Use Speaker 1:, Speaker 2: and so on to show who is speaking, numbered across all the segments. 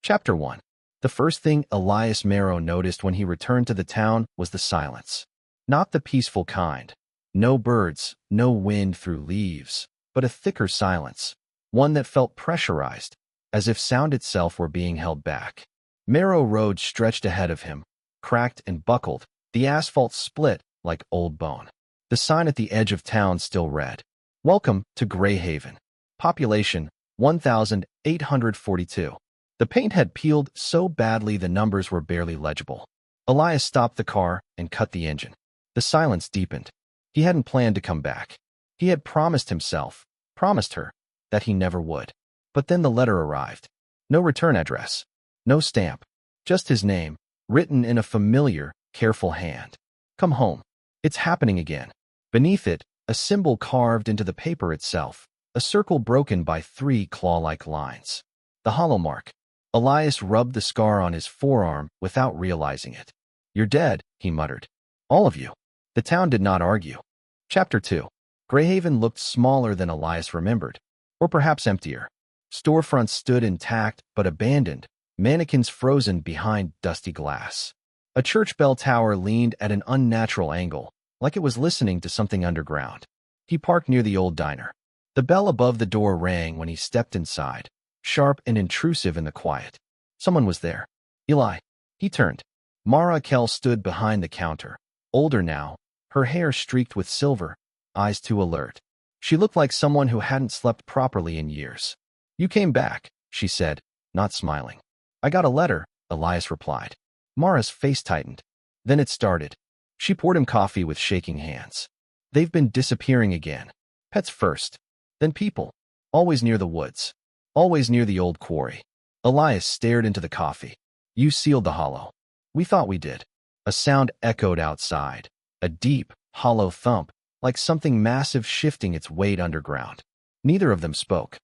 Speaker 1: Chapter 1. The first thing Elias Marrow noticed when he returned to the town was the silence. Not the peaceful kind. No birds, no wind through leaves, but a thicker silence, one that felt pressurized, as if sound itself were being held back. Marrow Road stretched ahead of him, cracked and buckled, the asphalt split like old bone. The sign at the edge of town still read, "Welcome to Greyhaven. Population 1,842. The paint had peeled so badly the numbers were barely legible. Elias stopped the car and cut the engine. The silence deepened. He hadn't planned to come back. He had promised himself, promised her, that he never would. But then the letter arrived. No return address. No stamp. Just his name, written in a familiar, careful hand. Come home. It's happening again. Beneath it, a symbol carved into the paper itself, a circle broken by 3 claw-like lines. The hollow mark. Elias rubbed the scar on his forearm without realizing it. You're dead, he muttered. All of you. The town did not argue. Chapter 2. Greyhaven looked smaller than Elias remembered, or perhaps emptier. Storefronts stood intact but abandoned, mannequins frozen behind dusty glass. A church bell tower leaned at an unnatural angle, like it was listening to something underground. He parked near the old diner. The bell above the door rang when he stepped inside, sharp and intrusive in the quiet. Someone was there. Eli. He turned. Mara Kell stood behind the counter, older now, her hair streaked with silver, eyes too alert. She looked like someone who hadn't slept properly in years. You came back, she said, not smiling. I got a letter, Elias replied. Mara's face tightened. Then it started. She poured him coffee with shaking hands. They've been disappearing again. Pets first, then people. Always near the woods. Always near the old quarry. Elias stared into the coffee. You sealed the hollow. We thought we did. A sound echoed outside. A deep, hollow thump, like something massive shifting its weight underground. Neither of them spoke.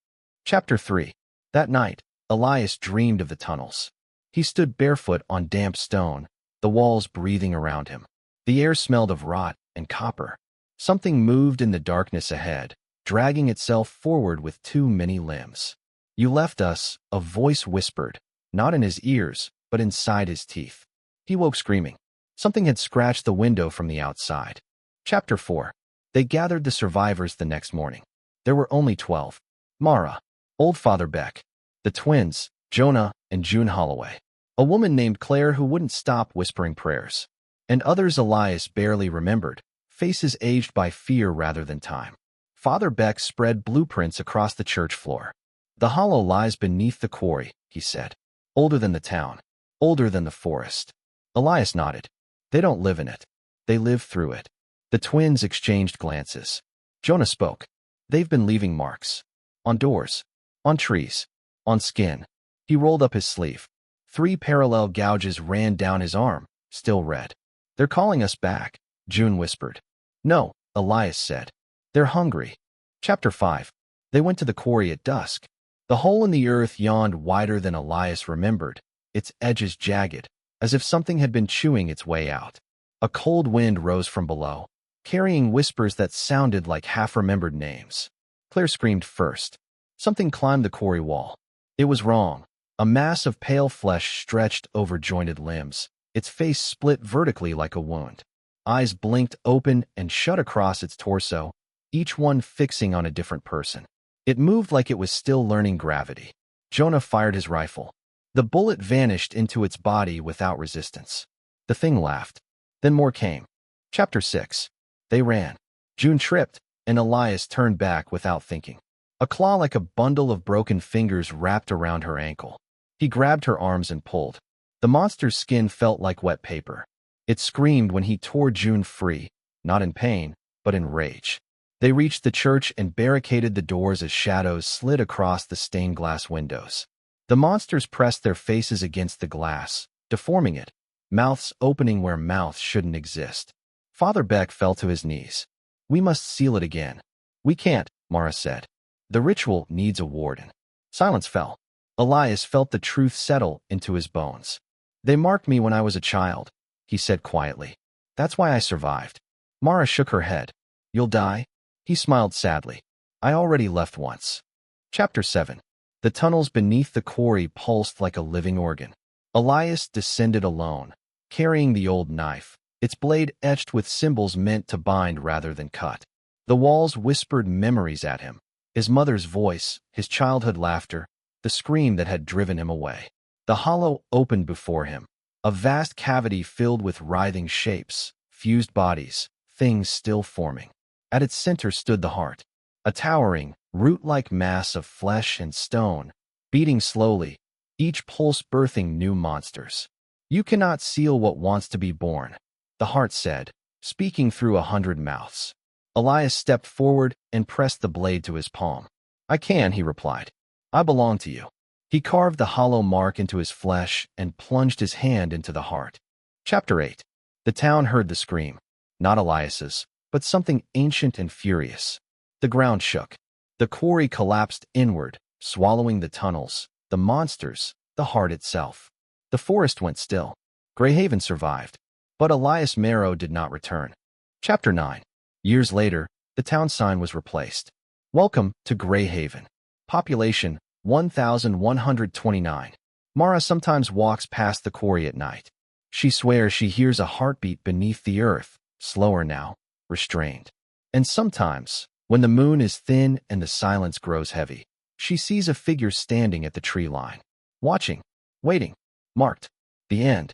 Speaker 1: Chapter 3. That night, Elias dreamed of the tunnels. He stood barefoot on damp stone, the walls breathing around him. The air smelled of rot and copper. Something moved in the darkness ahead, dragging itself forward with too many limbs. You left us, a voice whispered, not in his ears, but inside his teeth. He woke screaming. Something had scratched the window from the outside. Chapter 4. They gathered the survivors the next morning. There were only 12. Mara, old Father Beck, the twins, Jonah and June Holloway, a woman named Claire who wouldn't stop whispering prayers, and others Elias barely remembered, faces aged by fear rather than time. Father Beck spread blueprints across the church floor. The hollow lies beneath the quarry, he said. Older than the town. Older than the forest. Elias nodded. They don't live in it. They live through it. The twins exchanged glances. Jonah spoke. They've been leaving marks. On doors. On trees. On skin. He rolled up his sleeve. 3 parallel gouges ran down his arm, still red. They're calling us back, June whispered. No, Elias said. They're hungry. Chapter 5. They went to the quarry at dusk. The hole in the earth yawned wider than Elias remembered, its edges jagged, as if something had been chewing its way out. A cold wind rose from below, carrying whispers that sounded like half-remembered names. Claire screamed first. Something climbed the quarry wall. It was wrong. A mass of pale flesh stretched over jointed limbs, its face split vertically like a wound. Eyes blinked open and shut across its torso, each one fixing on a different person. It moved like it was still learning gravity. Jonah fired his rifle. The bullet vanished into its body without resistance. The thing laughed. Then more came. Chapter 6. They ran. June tripped, and Elias turned back without thinking. A claw like a bundle of broken fingers wrapped around her ankle. He grabbed her arms and pulled. The monster's skin felt like wet paper. It screamed when he tore June free, not in pain, but in rage. They reached the church and barricaded the doors as shadows slid across the stained glass windows. The monsters pressed their faces against the glass, deforming it, mouths opening where mouths shouldn't exist. Father Beck fell to his knees. We must seal it again. We can't, Mara said. The ritual needs a warden. Silence fell. Elias felt the truth settle into his bones. They marked me when I was a child, he said quietly. That's why I survived. Mara shook her head. You'll die? He smiled sadly. I already left once. Chapter 7. The tunnels beneath the quarry pulsed like a living organ. Elias descended alone, carrying the old knife, its blade etched with symbols meant to bind rather than cut. The walls whispered memories at him, his mother's voice, his childhood laughter, the scream that had driven him away. The hollow opened before him, a vast cavity filled with writhing shapes, fused bodies, things still forming. At its center stood the heart, a towering, root-like mass of flesh and stone, beating slowly, each pulse birthing new monsters. "You cannot seal what wants to be born," the heart said, speaking through 100 mouths. Elias stepped forward and pressed the blade to his palm. "I can," he replied. "I belong to you." He carved the hollow mark into his flesh and plunged his hand into the heart. Chapter 8. The town heard the scream, not Elias's, but something ancient and furious. The ground shook. The quarry collapsed inward, swallowing the tunnels, the monsters, the heart itself. The forest went still. Greyhaven survived, but Elias Marrow did not return. Chapter 9. Years later, the town sign was replaced. "Welcome to Greyhaven. Population 1,129. Mara sometimes walks past the quarry at night. She swears she hears a heartbeat beneath the earth, slower now, restrained. And sometimes, when the moon is thin and the silence grows heavy, she sees a figure standing at the tree line, watching, waiting, marked. The end."